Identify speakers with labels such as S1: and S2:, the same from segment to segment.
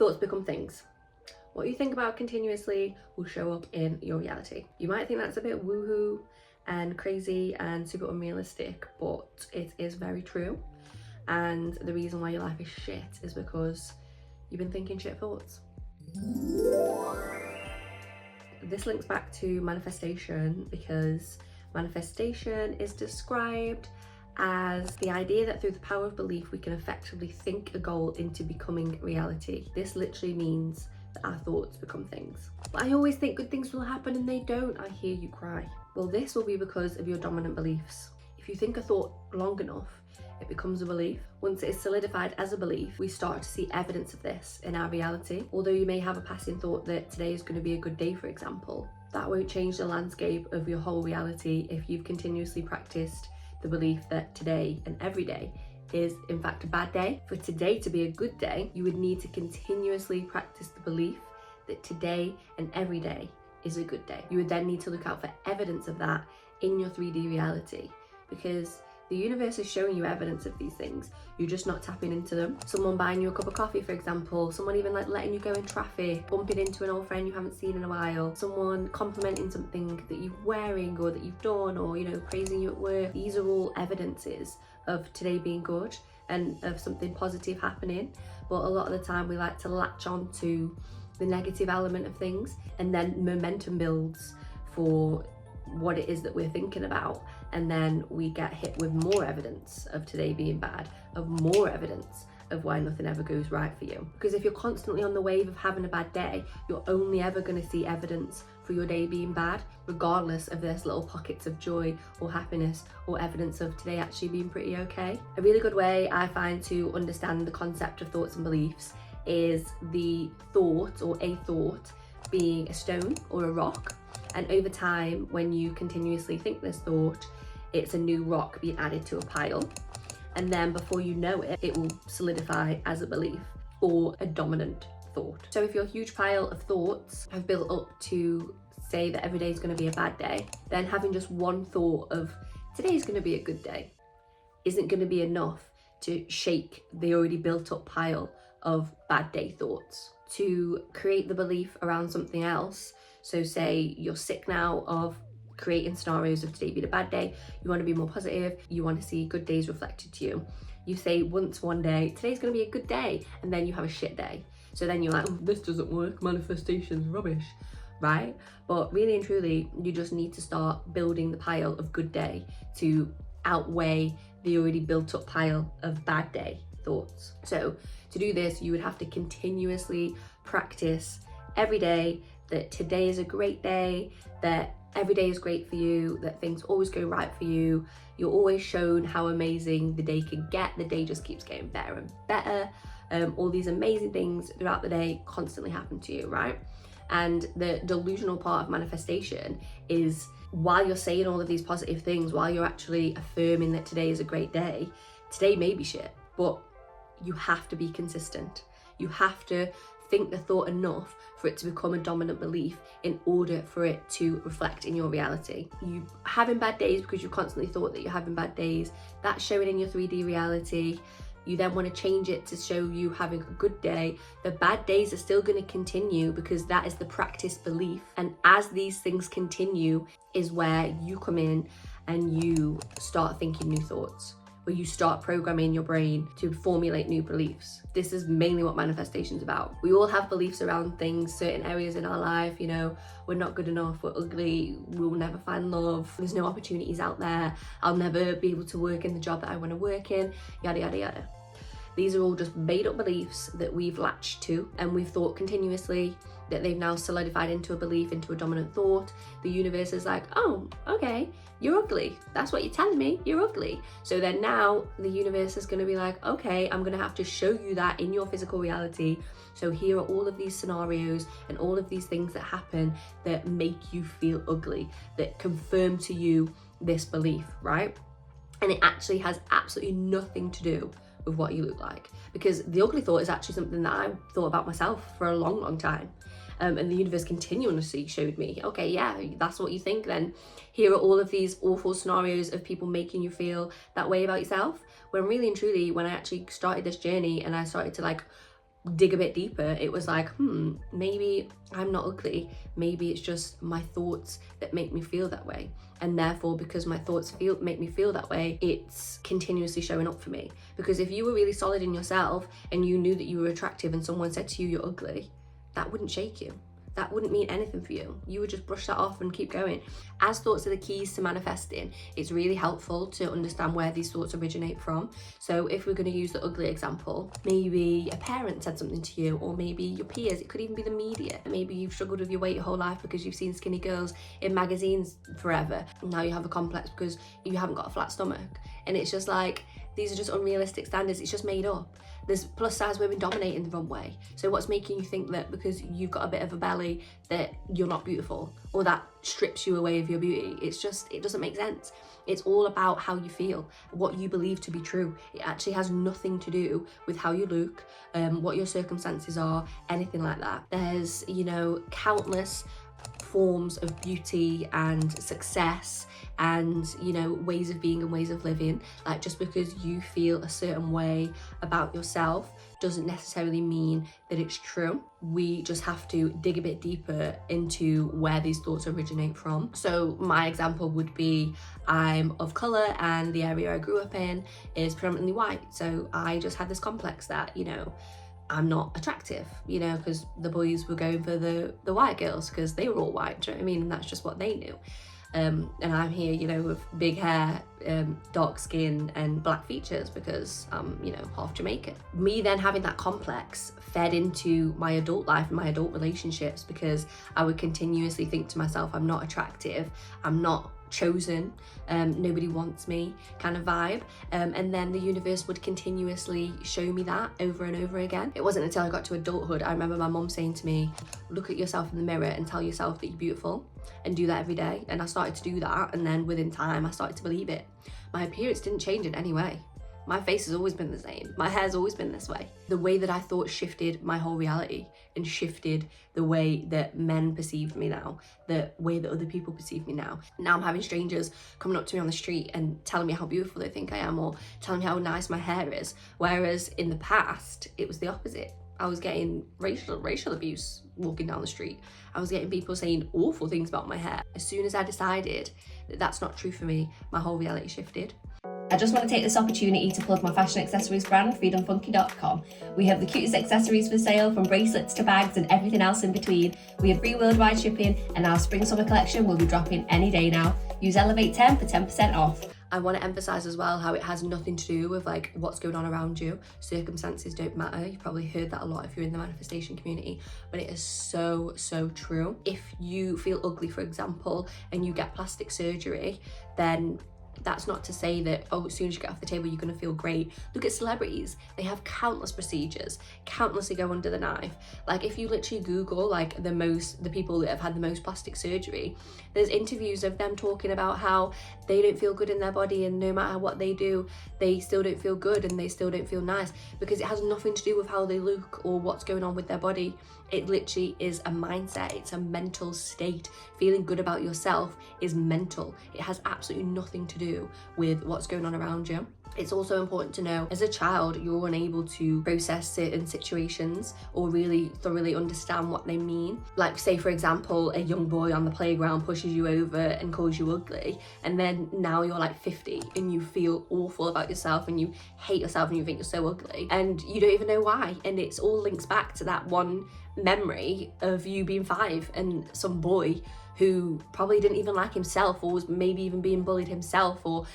S1: Thoughts become things. What you think about continuously will show up in your reality. You might think that's a bit woohoo and crazy and super unrealistic, but it is very true. And the reason why your life is shit is because you've been thinking shit thoughts. This links back to manifestation, because manifestation is described as the idea that through the power of belief we can effectively think a goal into becoming reality. This literally means that our thoughts become things. But I always think good things will happen and they don't. I hear you cry. Well, this will be because of your dominant beliefs. If you think a thought long enough, it becomes a belief. Once it is solidified as a belief, we start to see evidence of this in our reality. Although you may have a passing thought that today is going to be a good day, for example, that won't change the landscape of your whole reality if you've continuously practiced the belief that today and every day is in fact a bad day. For today to be a good day, you would need to continuously practice the belief that today and every day is a good day. You would then need to look out for evidence of that in your 3D reality, because the universe is showing you evidence of these things. You're just not tapping into them. Someone buying you a cup of coffee, for example, someone even like letting you go in traffic, bumping into an old friend you haven't seen in a while, someone complimenting something that you're wearing or that you've done, or, you know, praising you at work. These are all evidences of today being good and of something positive happening. But a lot of the time we like to latch on to the negative element of things, and then momentum builds for what it is that we're thinking about, and then we get hit with more evidence of today being bad, of more evidence of why nothing ever goes right for you. Because if you're constantly on the wave of having a bad day, you're only ever going to see evidence for your day being bad, regardless of there's little pockets of joy or happiness or evidence of today actually being pretty okay. A really good way I find to understand the concept of thoughts and beliefs is the thought, or a thought, being a stone or a rock. And over time, when you continuously think this thought, it's a new rock being added to a pile. And then before you know it, it will solidify as a belief or a dominant thought. So if your huge pile of thoughts have built up to say that every day is going to be a bad day, then having just one thought of today is going to be a good day isn't going to be enough to shake the already built up pile of bad day thoughts. To create the belief around something else, so say you're sick now of creating scenarios of today being a bad day, you want to be more positive, you want to see good days reflected to you. You say once one day, today's going to be a good day, and then you have a shit day. So then you're like, oh, this doesn't work, manifestation's rubbish, right? But really and truly, you just need to start building the pile of good day to outweigh the already built up pile of bad day thoughts. So to do this, you would have to continuously practice every day that today is a great day, that every day is great for you, that things always go right for you. You're always shown how amazing the day can get. The day just keeps getting better and better. All these amazing things throughout the day constantly happen to you, right? And the delusional part of manifestation is while you're saying all of these positive things, while you're actually affirming that today is a great day, today may be shit, but you have to be consistent. You have to think the thought enough for it to become a dominant belief in order for it to reflect in your reality. You having bad days because you constantly thought that you're having bad days, that's showing in your 3D reality. You then want to change it to show you having a good day. The bad days are still going to continue because that is the practiced belief. And as these things continue is where you come in and you start thinking new thoughts, where you start programming your brain to formulate new beliefs. This is mainly what manifestation is about. We all have beliefs around things, certain areas in our life, you know, we're not good enough, we're ugly, we'll never find love, there's no opportunities out there, I'll never be able to work in the job that I want to work in, yada, yada, yada. These are all just made up beliefs that we've latched to and we've thought continuously that they've now solidified into a belief, into a dominant thought. The universe is like, oh, okay, you're ugly. That's what you're telling me, you're ugly. So then now the universe is gonna be like, okay, I'm gonna have to show you that in your physical reality. So here are all of these scenarios and all of these things that happen that make you feel ugly, that confirm to you this belief, right? And it actually has absolutely nothing to do with what you look like, because the ugly thought is actually something that I thought about myself for a long, long time. And the universe continuously showed me, okay, yeah, that's what you think then. Here are all of these awful scenarios of people making you feel that way about yourself. When really and truly, when I actually started this journey and I started to like dig a bit deeper, it was like, maybe I'm not ugly. Maybe it's just my thoughts that make me feel that way. And therefore, because my thoughts make me feel that way, it's continuously showing up for me. Because if you were really solid in yourself and you knew that you were attractive and someone said to you you're ugly, that wouldn't shake you. That wouldn't mean anything for you. You would just brush that off and keep going. As thoughts are the keys to manifesting, it's really helpful to understand where these thoughts originate from. So if we're going to use the ugly example, maybe a parent said something to you, or maybe your peers, it could even be the media. Maybe you've struggled with your weight your whole life because you've seen skinny girls in magazines forever. And now you have a complex because you haven't got a flat stomach. And it's just like, these are just unrealistic standards. It's just made up. There's plus size women dominating the runway. So what's making you think that because you've got a bit of a belly that you're not beautiful, or that strips you away of your beauty? It's just, it doesn't make sense. It's all about how you feel, what you believe to be true. It actually has nothing to do with how you look, what your circumstances are, anything like that. There's, you know, countless forms of beauty and success and, you know, ways of being and ways of living. Like, just because you feel a certain way about yourself doesn't necessarily mean that it's true. We just have to dig a bit deeper into where these thoughts originate from. So my example would be, I'm of colour and the area I grew up in is predominantly white. So I just had this complex that, you know, I'm not attractive, you know, because the boys were going for the white girls because they were all white, do you know what I mean? And that's just what they knew. And I'm here, you know, with big hair, dark skin and black features because I'm, you know, half Jamaican. Me then having that complex fed into my adult life and my adult relationships, because I would continuously think to myself, I'm not attractive, I'm not chosen, nobody wants me kind of vibe. And then the universe would continuously show me that over and over again. It wasn't until I got to adulthood, I remember my mum saying to me, look at yourself in the mirror and tell yourself that you're beautiful, and do that every day. And I started to do that, and then within time I started to believe it. My appearance didn't change in any way. My face has always been the same. My hair's always been this way. The way that I thought shifted my whole reality and shifted the way that men perceived me now, the way that other people perceive me now. Now I'm having strangers coming up to me on the street and telling me how beautiful they think I am, or telling me how nice my hair is. Whereas in the past, it was the opposite. I was getting racial abuse walking down the street. I was getting people saying awful things about my hair. As soon as I decided that that's not true for me, my whole reality shifted. I just want to take this opportunity to plug my fashion accessories brand, freedomfunky.com. We have the cutest accessories for sale, from bracelets to bags and everything else in between. We have free worldwide shipping, and our spring summer collection will be dropping any day now. Use Elevate10 for 10% off. I want to emphasize as well how it has nothing to do with like what's going on around you. Circumstances don't matter. You've probably heard that a lot if you're in the manifestation community, but it is so true. If you feel ugly, for example, and you get plastic surgery, then that's not to say that, oh, as soon as you get off the table, you're going to feel great. Look at celebrities. They have countless procedures, countlessly go under the knife. Like, if you literally Google like the people that have had the most plastic surgery, there's interviews of them talking about how they don't feel good in their body, and no matter what they do, they still don't feel good and they still don't feel nice, because it has nothing to do with how they look or what's going on with their body. It literally is a mindset. It's a mental state. Feeling good about yourself is mental. It has absolutely nothing to do with what's going on around you. It's also important to know, as a child, you're unable to process certain situations or really thoroughly understand what they mean. Like, say for example, a young boy on the playground pushes you over and calls you ugly, and then now you're like 50 and you feel awful about yourself and you hate yourself and you think you're so ugly and you don't even know why. And it's all links back to that one memory of you being 5 and some boy who probably didn't even like himself, or was maybe even being bullied himself, or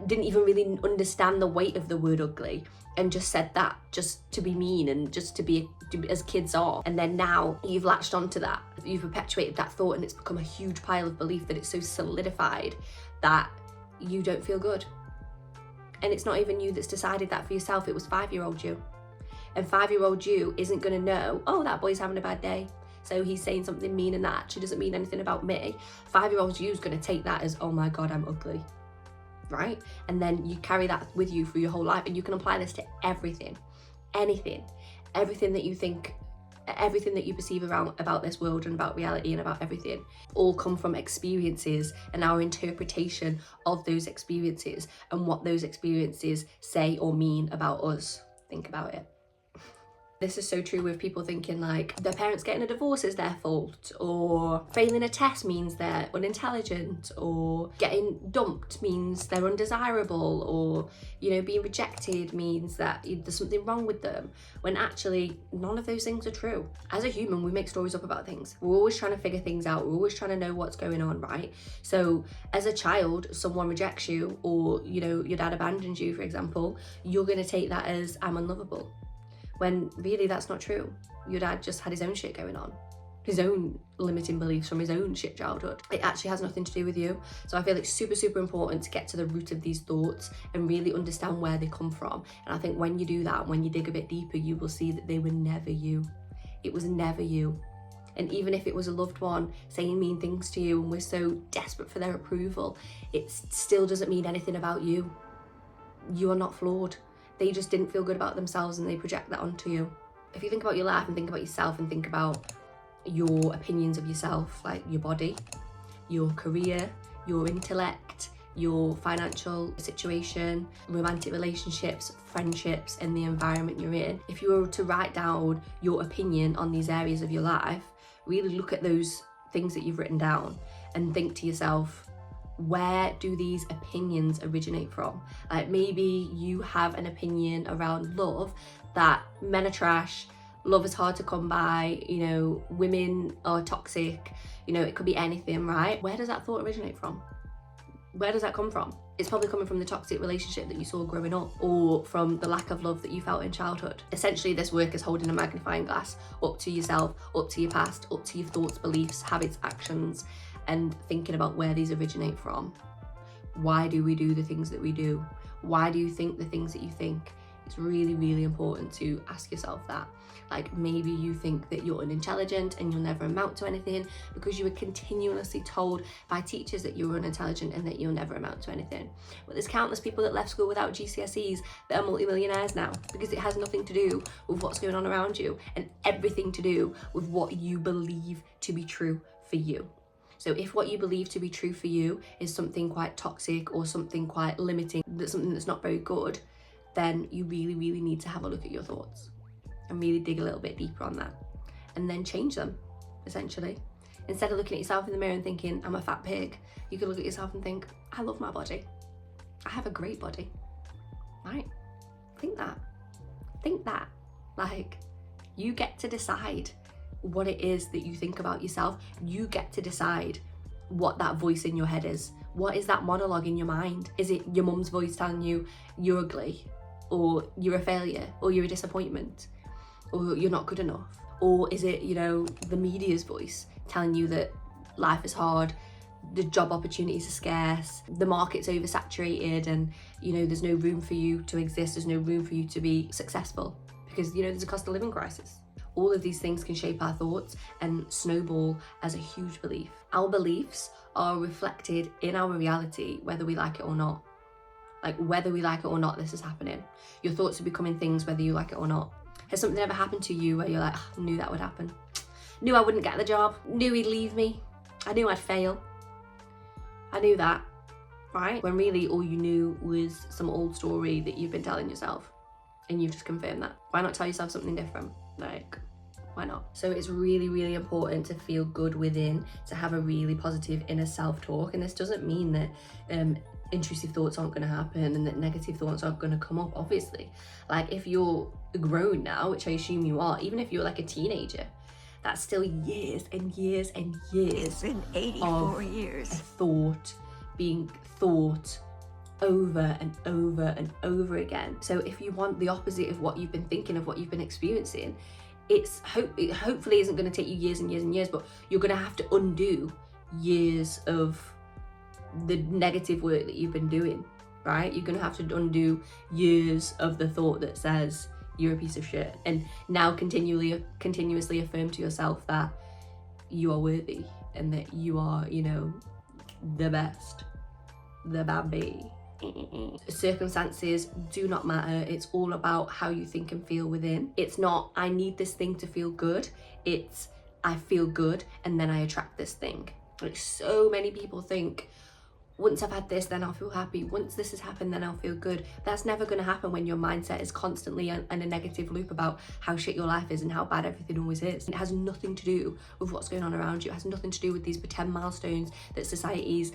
S1: didn't even really understand the weight of the word ugly, and just said that just to be mean and just to be as kids are. And then now you've latched onto that, you've perpetuated that thought, and it's become a huge pile of belief that it's so solidified that you don't feel good. And it's not even you that's decided that for yourself, it was 5-year-old you. And 5-year-old you isn't gonna know, oh, that boy's having a bad day, so he's saying something mean and that actually doesn't mean anything about me. 5-year-old you is gonna take that as, oh my God, I'm ugly, right? And then you carry that with you for your whole life, and you can apply this to everything, everything that you think, everything that you perceive about this world and about reality and about everything, all come from experiences and our interpretation of those experiences and what those experiences say or mean about us. Think about it. This is so true with people thinking like their parents getting a divorce is their fault, or failing a test means they're unintelligent, or getting dumped means they're undesirable, or, you know, being rejected means that there's something wrong with them, when actually none of those things are true. As a human, we make stories up about things. We're always trying to figure things out. We're always trying to know what's going on, right? So as a child, someone rejects you, or, you know, your dad abandons you, for example, you're going to take that as I'm unlovable. When really that's not true. Your dad just had his own shit going on, his own limiting beliefs from his own shit childhood. It actually has nothing to do with you. So I feel it's super, super important to get to the root of these thoughts and really understand where they come from. And I think when you do that, when you dig a bit deeper, you will see that they were never you. It was never you. And even if it was a loved one saying mean things to you and we're so desperate for their approval, it still doesn't mean anything about you. You are not flawed. They just didn't feel good about themselves and they project that onto you. If you think about your life and think about yourself and think about your opinions of yourself, like your body, your career, your intellect, your financial situation, romantic relationships, friendships, and the environment you're in, if you were to write down your opinion on these areas of your life, really look at those things that you've written down and think to yourself, where do these opinions originate from? Like maybe you have an opinion around love that men are trash, love is hard to come by, you know, women are toxic, you know, it could be anything, right? Where does that thought originate from? Where does that come from? It's probably coming from the toxic relationship that you saw growing up, or from the lack of love that you felt in childhood. Essentially, this work is holding a magnifying glass up to yourself, up to your past, up to your thoughts, beliefs, habits, actions, and thinking about where these originate from. Why do we do the things that we do? Why do you think the things that you think? It's really, really important to ask yourself that. Like maybe you think that you're unintelligent and you'll never amount to anything because you were continuously told by teachers that you were unintelligent and that you'll never amount to anything. But there's countless people that left school without GCSEs that are multimillionaires now, because it has nothing to do with what's going on around you and everything to do with what you believe to be true for you. So if what you believe to be true for you is something quite toxic or something quite limiting, that's something that's not very good, then you really, really need to have a look at your thoughts and really dig a little bit deeper on that and then change them, essentially. Instead of looking at yourself in the mirror and thinking, I'm a fat pig, you could look at yourself and think, I love my body. I have a great body, right? Think that. Like, you get to decide what it is that you think about yourself. You get to decide what that voice in your head is. What is that monologue in your mind? Is it your mum's voice telling you you're ugly, or you're a failure, or you're a disappointment, or you're not good enough? Or is it, you know, the media's voice telling you that life is hard, the job opportunities are scarce, the market's oversaturated, and, you know, there's no room for you to exist, there's no room for you to be successful because, you know, there's a cost of living crisis. All of these things can shape our thoughts and snowball as a huge belief. Our beliefs are reflected in our reality, whether we like it or not. Like, whether we like it or not, this is happening. Your thoughts are becoming things whether you like it or not. Has something ever happened to you where you're like, I knew that would happen. Knew I wouldn't get the job. Knew he'd leave me. I knew I'd fail. I knew that, right? When really all you knew was some old story that you've been telling yourself, and you've just confirmed that. Why not tell yourself something different? Like, why not? So it's really, really important to feel good within, to have a really positive inner self-talk. And this doesn't mean that intrusive thoughts aren't going to happen and that negative thoughts aren't going to come up, obviously. Like, if you're grown now, which I assume you are, even if you're like a teenager, that's still years and years and years.
S2: It's been 84 years.
S1: A thought being thought over and over and over again. So if you want the opposite of what you've been thinking, of what you've been experiencing, it hopefully isn't going to take you years and years and years, but you're going to have to undo years of the negative work that you've been doing, right? You're going to have to undo years of the thought that says you're a piece of shit, and now continuously affirm to yourself that you are worthy and that you are, you know, the best, the baby. Circumstances do not matter. It's all about how you think and feel within. It's not, I need this thing to feel good. It's, I feel good and then I attract this thing. Like, so many people think, once I've had this, then I'll feel happy. Once this has happened, then I'll feel good. That's never going to happen when your mindset is constantly in a negative loop about how shit your life is and how bad everything always is. It has nothing to do with what's going on around you. It has nothing to do with these pretend milestones that society's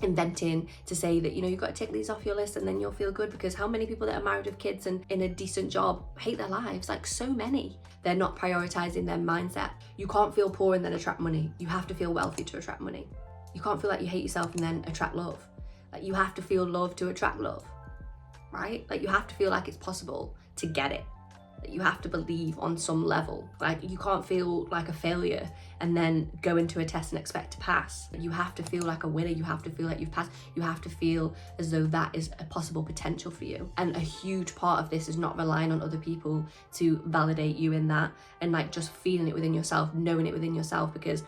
S1: inventing to say that, you know, you've got to tick these off your list and then you'll feel good. Because how many people that are married with kids and in a decent job hate their lives? Like, so many. They're not prioritizing their mindset. You can't feel poor and then attract money. You have to feel wealthy to attract money. You can't feel like you hate yourself and then attract love. Like, you have to feel love to attract love, right? Like, you have to feel like it's possible to get it. Like, you have to believe on some level. Like, you can't feel like a failure and then go into a test and expect to pass. You have to feel like a winner. You have to feel like you've passed. You have to feel as though that is a possible potential for you. And a huge part of this is not relying on other people to validate you in that, and like just feeling it within yourself, knowing it within yourself. Because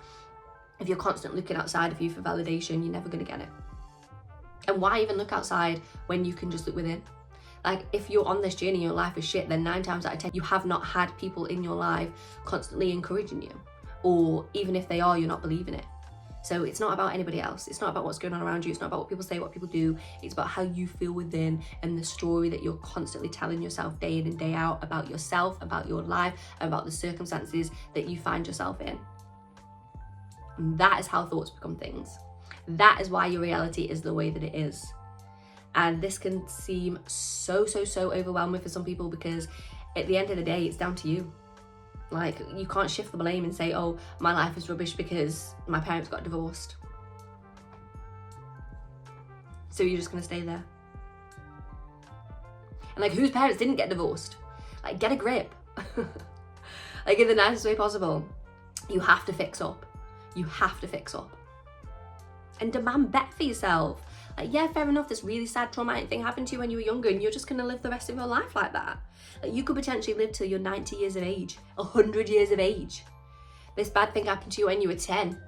S1: if you're constantly looking outside of you for validation, you're never going to get it. And why even look outside when you can just look within? Like, if you're on this journey, your life is shit, then 9 times out of 10, you have not had people in your life constantly encouraging you. Or even if they are, you're not believing it. So it's not about anybody else. It's not about what's going on around you. It's not about what people say, what people do. It's about how you feel within and the story that you're constantly telling yourself day in and day out about yourself, about your life, about the circumstances that you find yourself in. And that is how thoughts become things. That is why your reality is the way that it is. And this can seem so overwhelming for some people, because at the end of the day, it's down to you. Like, you can't shift the blame and say, oh, my life is rubbish because my parents got divorced. So you're just gonna stay there. And like, whose parents didn't get divorced? Like, get a grip. Like, in the nicest way possible. You have to fix up. You have to fix up. And demand better for yourself. Like, yeah, fair enough, this really sad traumatic thing happened to you when you were younger, and you're just gonna live the rest of your life like that. Like, you could potentially live till you're 90 years of age, 100 years of age. This bad thing happened to you when you were 10.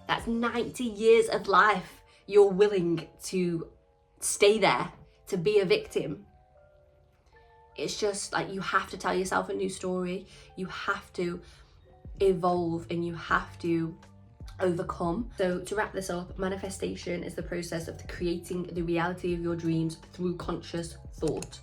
S1: That's 90 years of life you're willing to stay there, to be a victim. It's just like, you have to tell yourself a new story. You have to evolve and you have to overcome. So to wrap this up, manifestation is the process of creating the reality of your dreams through conscious thought.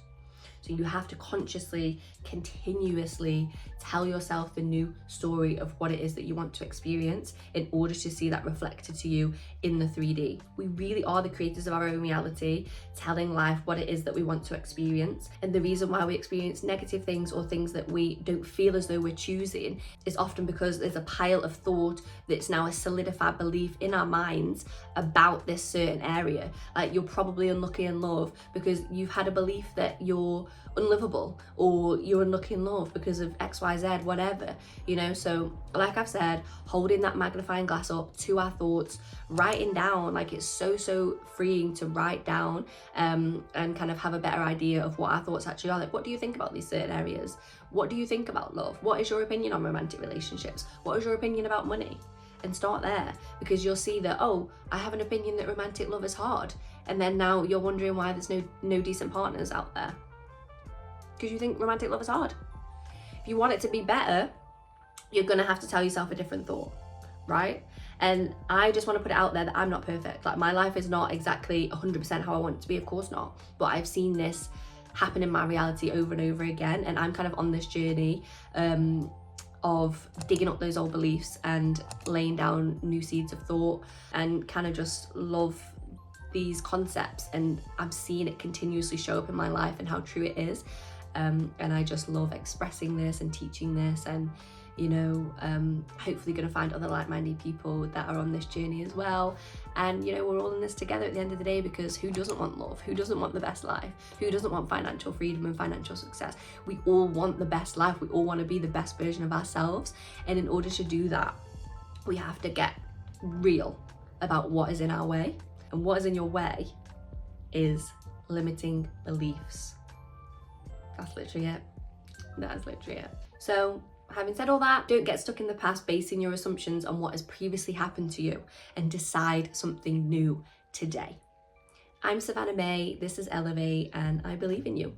S1: So you have to consciously, continuously tell yourself the new story of what it is that you want to experience in order to see that reflected to you in the 3D. We really are the creators of our own reality, telling life what it is that we want to experience. And the reason why we experience negative things or things that we don't feel as though we're choosing is often because there's a pile of thought that's now a solidified belief in our minds about this certain area. Like, you're probably unlucky in love because you've had a belief that you're unlivable, or you're unlucky in love because of XYZ, whatever, you know. So like I've said, holding that magnifying glass up to our thoughts, writing down, like, it's so freeing to write down and kind of have a better idea of what our thoughts actually are. Like, what do you think about these certain areas? What do you think about love? What is your opinion on romantic relationships? What is your opinion about money? And start there, because you'll see that, oh, I have an opinion that romantic love is hard, and then now you're wondering why there's no decent partners out there, because you think romantic love is hard. If you want it to be better, you're gonna have to tell yourself a different thought, right? And I just want to put it out there that I'm not perfect. Like, my life is not exactly 100% how I want it to be, of course not, but I've seen this happen in my reality over and over again, and I'm kind of on this journey of digging up those old beliefs and laying down new seeds of thought, and kind of just love these concepts, and I'm seeing it continuously show up in my life and how true it is. And I just love expressing this and teaching this, and, you know, hopefully going to find other like-minded people that are on this journey as well. And, you know, we're all in this together at the end of the day, because who doesn't want love? Who doesn't want the best life? Who doesn't want financial freedom and financial success? We all want the best life. We all want to be the best version of ourselves. And in order to do that, we have to get real about what is in our way. And what is in your way is limiting beliefs. That's literally it. That is literally it. So, having said all that, don't get stuck in the past basing your assumptions on what has previously happened to you, and decide something new today. I'm Savannah May, this is Elevate, and I believe in you.